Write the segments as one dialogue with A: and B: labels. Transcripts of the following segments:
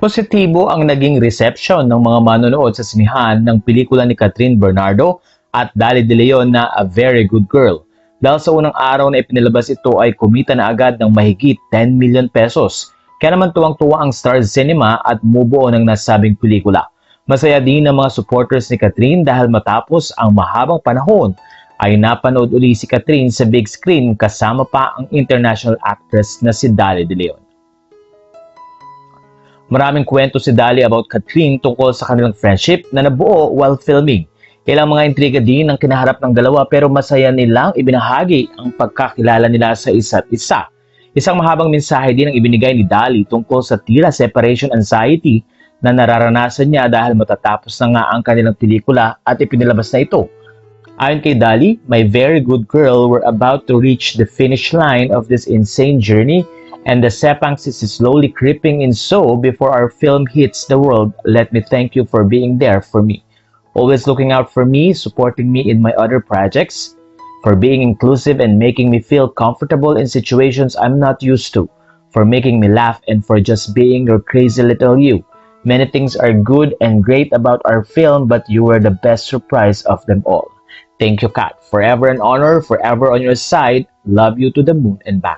A: Positibo ang naging reception ng mga manonood sa sinihan ng pelikula ni Catherine Bernardo at Dali De Leon na A Very Good Girl. Dahil sa unang araw na ipinilabas ito ay kumita na agad ng mahigit 10 million pesos. Kaya naman tuwang-tuwa ang Stars Cinema at mubuo ng nasabing pelikula. Masaya din ang mga supporters ni Catherine dahil matapos ang mahabang panahon ay napanood uli si Catherine sa big screen kasama pa ang international actress na si Dali De Leon. Maraming kwento si Dali about Catherine tungkol sa kanilang friendship na nabuo while filming. Ilang mga intriga din ang kinaharap ng dalawa pero masaya nilang ibinahagi ang pagkakilala nila sa isa't isa. Isang mahabang mensahe din ang ibinigay ni Dali tungkol sa tila separation anxiety na nararanasan niya dahil matatapos na nga ang kanilang pelikula at ipinilabas na ito. Ayon kay Dali, "My very good girl, we're about to reach the finish line of this insane journey and the sepangs is slowly creeping in, so before our film hits the world, let me thank you for being there for me. Always looking out for me, supporting me in my other projects, for being inclusive and making me feel comfortable in situations I'm not used to, for making me laugh and for just being your crazy little you. Many things are good and great about our film, but you were the best surprise of them all. Thank you, Kat. Forever an honor, forever on your side. Love you to the moon and back."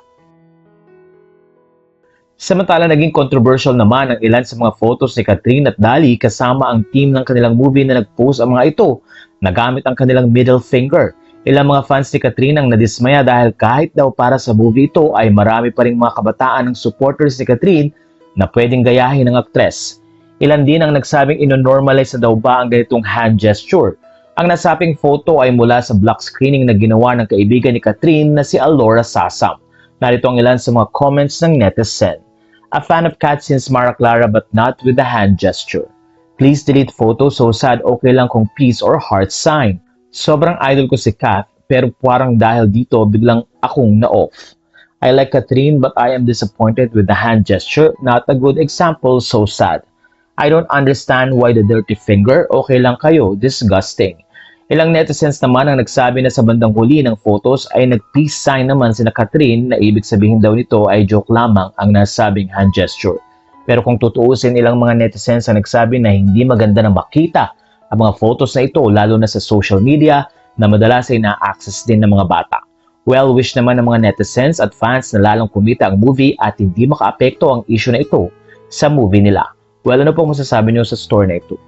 A: Samantala, naging controversial naman ang ilan sa mga photos ni Catherine at Dali kasama ang team ng kanilang movie na nag-post ang mga ito na gamit ang kanilang middle finger. Ilang mga fans ni Catherine ang nadismaya dahil kahit daw para sa movie ito ay marami pa ring mga kabataan ng supporters ni Catherine na pwedeng gayahin ng aktres. Ilan din ang nagsabing ino-normalize na daw ba ang ganitong hand gesture. Ang nasabing photo ay mula sa black screening na ginawa ng kaibigan ni Catherine na si Alora Sasam. Narito ang ilan sa mga comments ng netizen. "A fan of Kat since Mara Clara but not with the hand gesture. Please delete photo, so sad, okay lang kung peace or heart sign. Sobrang idol ko si Kat pero parang dahil dito biglang akong na-off. I like Catherine but I am disappointed with the hand gesture, not a good example, so sad. I don't understand why the dirty finger, okay lang kayo, disgusting." Ilang netizens naman ang nagsabi na sa bandang huli ng photos ay nag-peace sign naman sina Catherine na ibig sabihin daw nito ay joke lamang ang nasabing hand gesture. Pero kung tutuusin, ilang mga netizens ang nagsabi na hindi maganda na makita ang mga photos na ito lalo na sa social media na madalas ay na-access din ng mga bata. Well, wish naman ng mga netizens at fans na lalong kumita ang movie at hindi makaapekto ang issue na ito sa movie nila. Well, ano pong masasabi nyo sa story na ito?